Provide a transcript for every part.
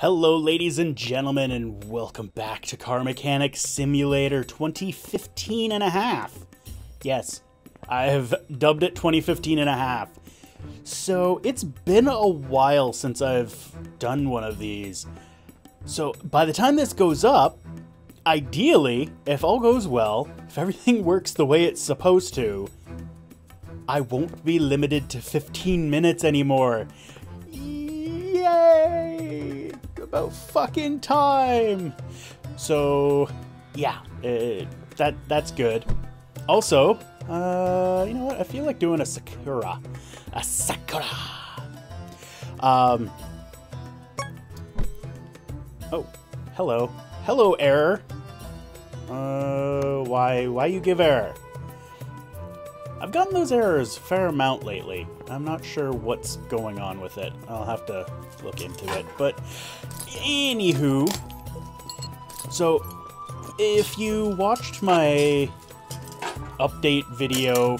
Hello, ladies and gentlemen, and welcome back to Car Mechanic Simulator 2015 and a half. Yes, I have dubbed it 2015 and a half. So it's been a while since I've done one of these. So by the time this goes up, ideally, if all goes well, if everything works the way it's supposed to, I won't be limited to 15 minutes anymore. Yay! About fucking time! So, yeah, that's good. Also, you know what? I feel like doing a Sakura. A Sakura! Oh, hello. Hello, error. Why you give error? I've gotten those errors a fair amount lately. I'm not sure what's going on with it. I'll have to look into it. But, anywho, so if you watched my update video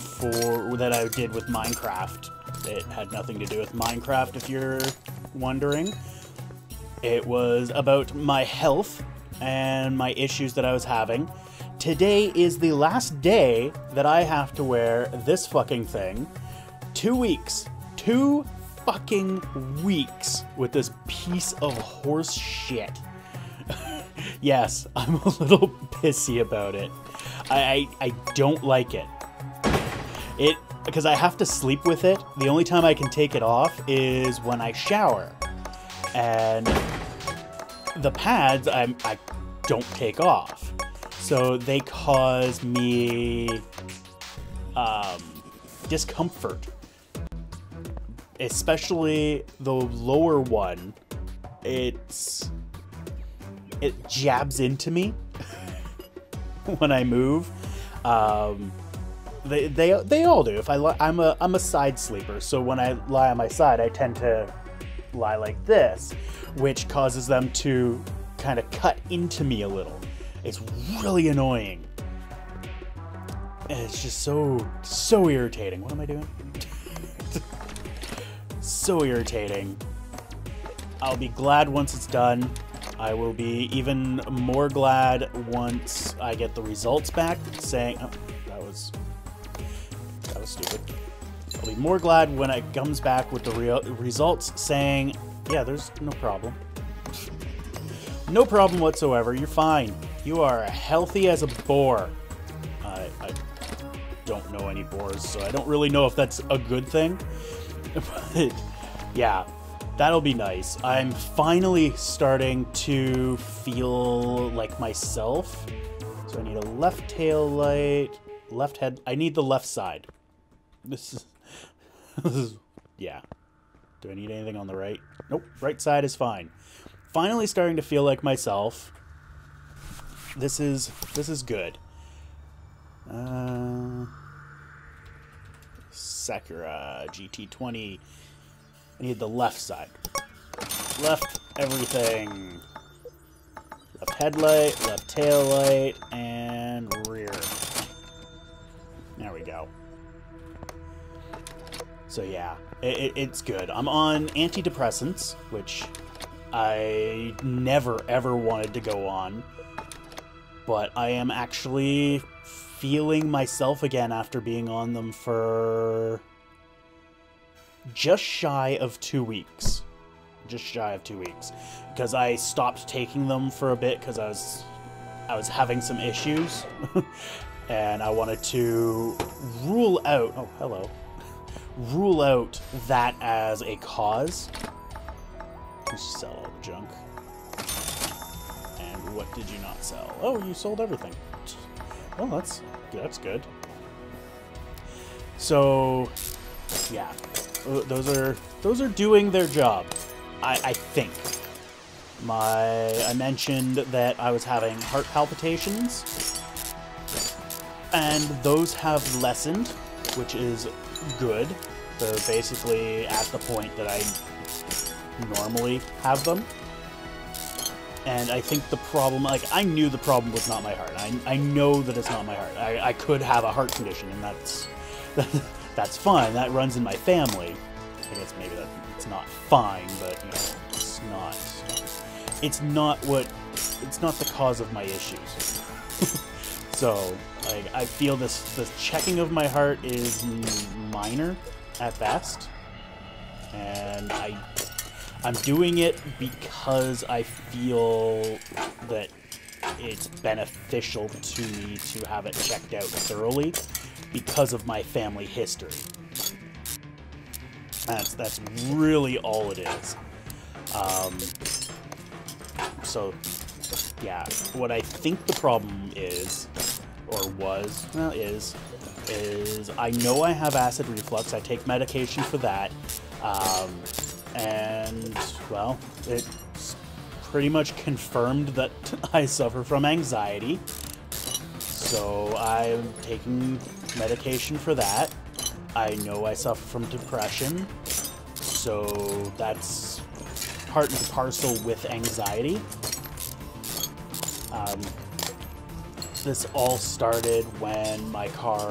that I did with Minecraft, it had nothing to do with Minecraft if you're wondering. It was about my health and my issues that I was having. Today is the last day that I have to wear this fucking thing. 2 weeks. 2 fucking weeks with this piece of horse shit. Yes, I'm a little pissy about it. I don't like it. Because I have to sleep with it. The only time I can take it off is when I shower. And the pads I don't take off. So they cause me discomfort. Especially the lower one. It jabs into me when I move. They all do. If I'm a side sleeper, so when I lie on my side, I tend to lie like this, which causes them to kind of cut into me a little. It's really annoying. And it's just so irritating. What am I doing? So irritating. I'll be glad once it's done. I will be even more glad once I get the results back saying... Oh, that was stupid. I'll be more glad when it comes back with the results saying, yeah, there's no problem. No problem whatsoever. You're fine. You are healthy as a boar. I don't know any boars, so I don't really know if that's a good thing. But, yeah, that'll be nice. I'm finally starting to feel like myself. So I need a left tail light, left head. I need the left side. This is, yeah. Do I need anything on the right? Nope, right side is fine. Finally starting to feel like myself. This is good. Sakura GT20. I need the left side. Left everything. Left headlight, left tail light, and rear. There we go. So yeah, it's good. I'm on antidepressants, which I never ever wanted to go on. But I am actually feeling myself again after being on them for just shy of 2 weeks. Just shy of 2 weeks. Because I stopped taking them for a bit because I was having some issues. And I wanted to rule out... Oh, hello. Rule out that as a cause. Just sell all the junk. And what did you not sell? Oh, you sold everything. Well, that's good. So, yeah, those are doing their job. I think. I mentioned that I was having heart palpitations, and those have lessened, which is good. They're basically at the point that I normally have them. And I think the problem, like, I knew the problem was not my heart. I know that it's not my heart. I could have a heart condition, and that's fine. That runs in my family. I guess maybe it's not fine, but, you know, it's not it's not the cause of my issues. So, like, I feel the checking of my heart is minor at best, and I'm doing it because I feel that it's beneficial to me to have it checked out thoroughly because of my family history. That's really all it is. So, yeah, what I think the problem is, or was, well, is I know I have acid reflux. I take medication for that. And, well, it's pretty much confirmed that I suffer from anxiety. So I'm taking medication for that. I know I suffer from depression. So that's part and parcel with anxiety. This all started when my car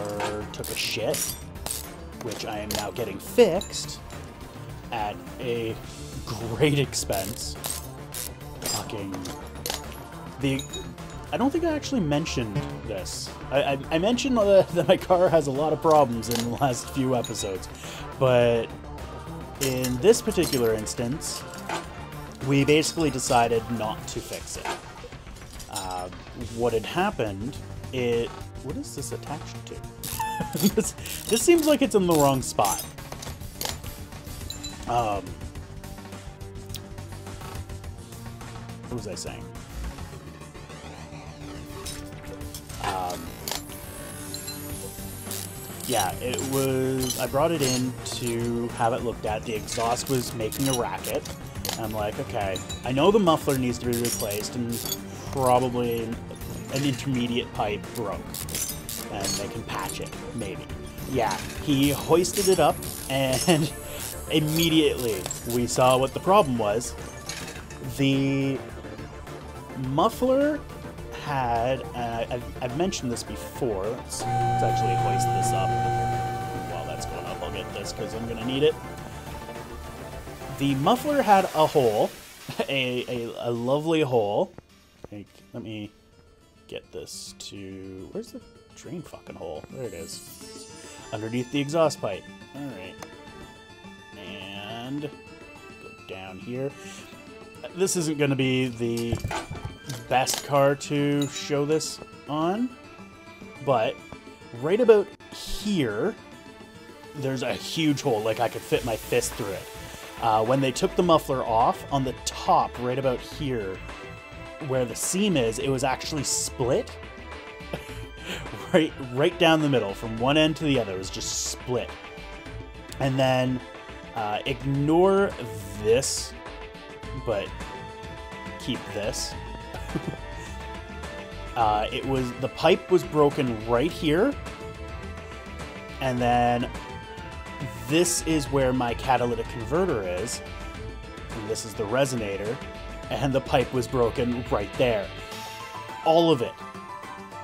took a shit, which I am now getting fixed at a great expense. I don't think I actually mentioned this. I mentioned that my car has a lot of problems in the last few episodes, but in this particular instance, we basically decided not to fix it. What had happened, what is this attached to? This seems like it's in the wrong spot. What was I saying? Yeah, it was, I brought it in to have it looked at. The exhaust was making a racket. I'm like, okay, I know the muffler needs to be replaced, and probably an intermediate pipe broke, and they can patch it, maybe. Yeah, he hoisted it up, and immediately we saw what the problem was. The muffler had, and I've mentioned this before, let's actually hoist this up. While that's going up, I'll get this because I'm going to need it. The muffler had a hole, a lovely hole. Like, let me get this to, where's the drain fucking hole? There it is. Underneath the exhaust pipe. Alright. And go down here. This isn't going to be the best car to show this on, but right about here, there's a huge hole. Like, I could fit my fist through it. When they took the muffler off, on the top, right about here, where the seam is, it was actually split. right down the middle, from one end to the other, it was just split. And then, ignore this, but keep this. The pipe was broken right here, and then this is where my catalytic converter is, and this is the resonator, and the pipe was broken right there. All of it.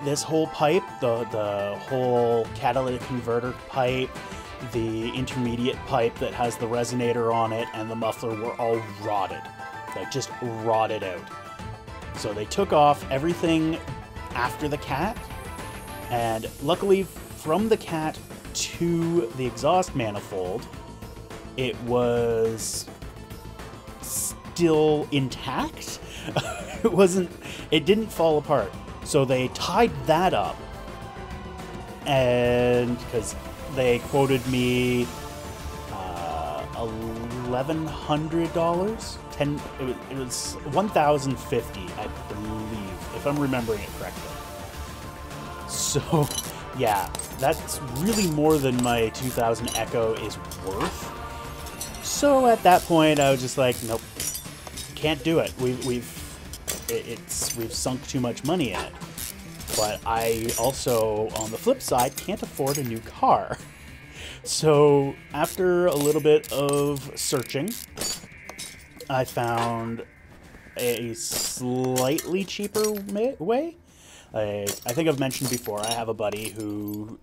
This whole pipe, the whole catalytic converter pipe, the intermediate pipe that has the resonator on it, and the muffler were all rotted. Like, just rotted out. So they took off everything after the cat, and luckily from the cat to the exhaust manifold, it was still intact. It didn't fall apart. So they tied that up, and because they quoted me $1,100, it was $1,050, I believe, if I'm remembering it correctly. So yeah, that's really more than my 2000 Echo is worth. So at that point, I was just like, nope, can't do it. We've sunk too much money in it. But I also, on the flip side, can't afford a new car. So after a little bit of searching, I found a slightly cheaper way. I think I've mentioned before, I have a buddy who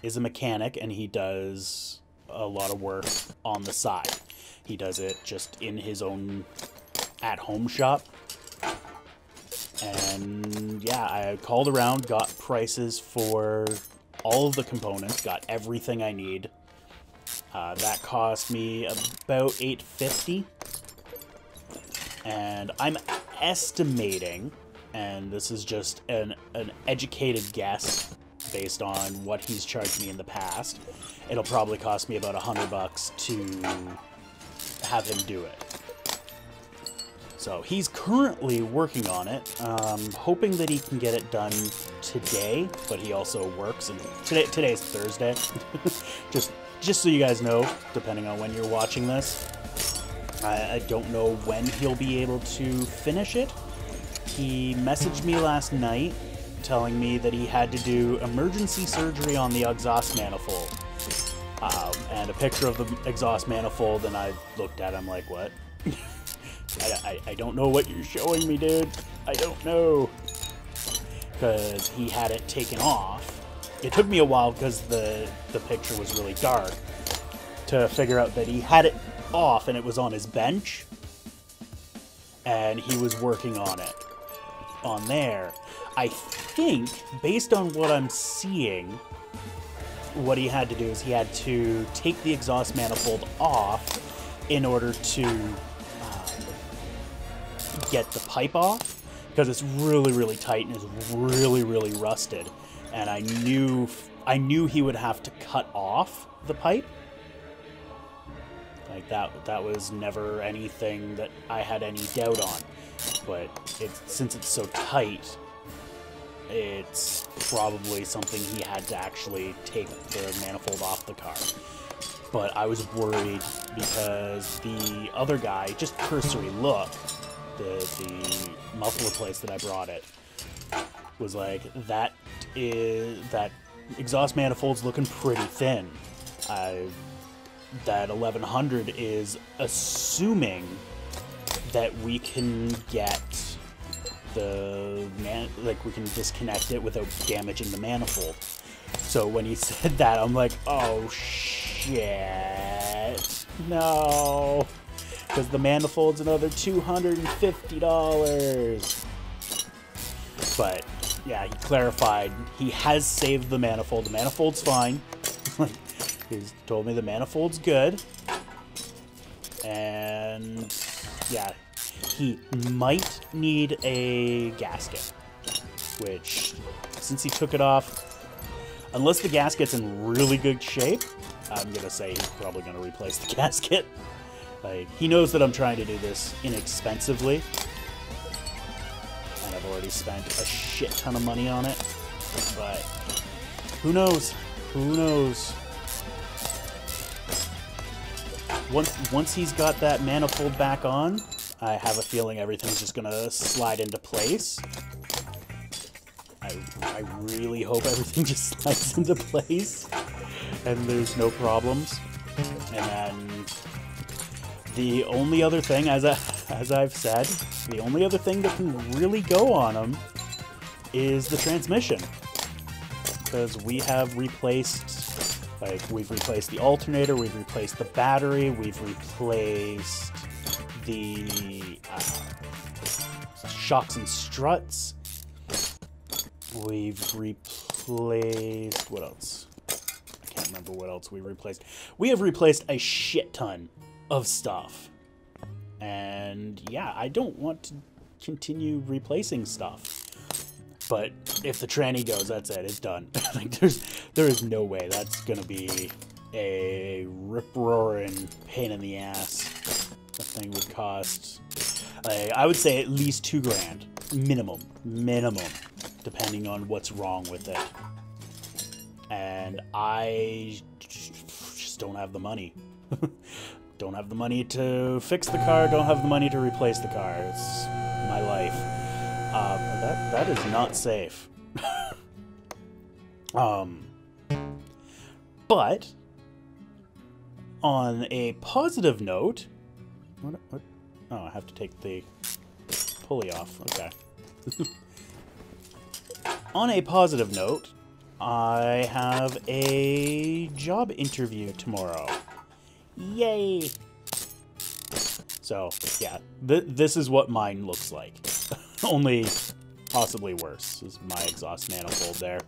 is a mechanic, and he does a lot of work on the side. He does it just in his own at-home shop. And yeah, I called around, got prices for all of the components, got everything I need. That cost me about $850. And I'm estimating, and this is just an educated guess based on what he's charged me in the past, it'll probably cost me about $100 to have him do it. So he's currently working on it, hoping that he can get it done today, but he also works, and today's Thursday. just so you guys know, depending on when you're watching this, I don't know when he'll be able to finish it. He messaged me last night telling me that he had to do emergency surgery on the exhaust manifold. And a picture of the exhaust manifold, and I looked at him like, what? I don't know what you're showing me, dude. I don't know. Because he had it taken off. It took me a while because the picture was really dark to figure out that he had it off and it was on his bench. And he was working on it. On there. I think, based on what I'm seeing, what he had to do is he had to take the exhaust manifold off in order to get the pipe off, because it's really, really tight and is really, really rusted. And I knew he would have to cut off the pipe. Like that was never anything that I had any doubt on. But since it's so tight, it's probably something he had to actually take the manifold off the car. But I was worried because the other guy, just cursory look, the muffler place that I brought it, was like, that exhaust manifold's looking pretty thin. That 1100 is assuming that we can get we can disconnect it without damaging the manifold. So when he said that, I'm like, oh shit, no, because the manifold's another $250. But yeah, he clarified he has saved the manifold. The manifold's fine. He's told me the manifold's good. And yeah, he might need a gasket, which, since he took it off, unless the gasket's in really good shape, I'm gonna say he's probably gonna replace the gasket. Like, he knows that I'm trying to do this inexpensively, and I've already spent a shit ton of money on it, but who knows? Who knows? Once he's got that manifold back on, I have a feeling everything's just gonna slide into place. I really hope everything just slides into place and there's no problems. And then the only other thing, as I've said, the only other thing that can really go on him is the transmission, because we have replaced, we've replaced the alternator, we've replaced the battery, we've replaced the shocks and struts, we've replaced, what else? I can't remember what else we replaced. We have replaced a shit ton of stuff. And yeah, I don't want to continue replacing stuff. But if the tranny goes, that's it. It's done. Like, there is no way that's gonna be a rip-roaring pain in the ass. That thing would cost, I would say, at least $2,000 minimum, depending on what's wrong with it. And I just don't have the money. Don't have the money to fix the car. Don't have the money to replace the car. It's my life. That is not safe. But on a positive note, what? Oh, I have to take the pulley off. Okay. On a positive note, I have a job interview tomorrow. Yay! So, yeah, this is what mine looks like. Only possibly worse. This is my exhaust manifold there.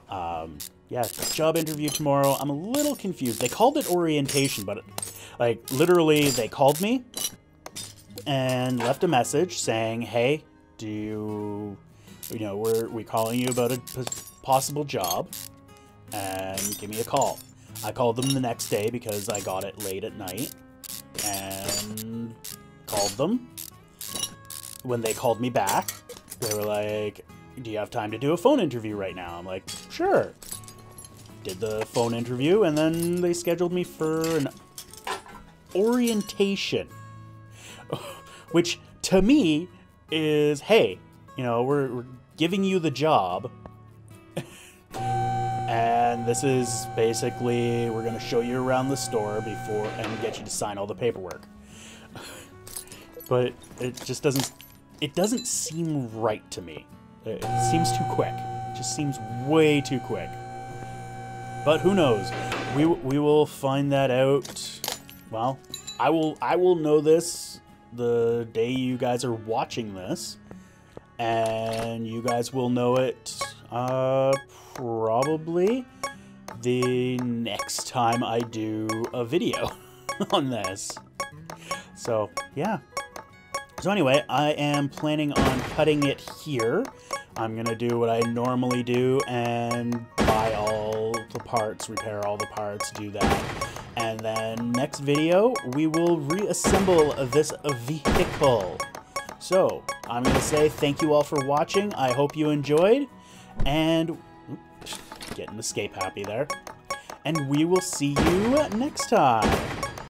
Yeah, job interview tomorrow. I'm a little confused. They called it orientation, but, like, literally, they called me and left a message saying, hey, we're calling you about a possible job, and give me a call. I called them the next day because I got it late at night, and called them. When they called me back, they were like, do you have time to do a phone interview right now? I'm like, sure. Did the phone interview, and then they scheduled me for an orientation. Which, to me, is, hey, we're giving you the job. And this is basically, we're going to show you around the store before, and get you to sign all the paperwork. But it just doesn't seem right to me. It seems too quick. It just seems way too quick. But who knows? We will find that out. Well, I will know this the day you guys are watching this, and you guys will know it probably the next time I do a video on this. So yeah. So anyway, I am planning on cutting it here. I'm gonna do what I normally do and buy all the parts, repair all the parts, do that. And then next video, we will reassemble this vehicle. So, I'm gonna say thank you all for watching. I hope you enjoyed. And, getting escape happy there. And we will see you next time.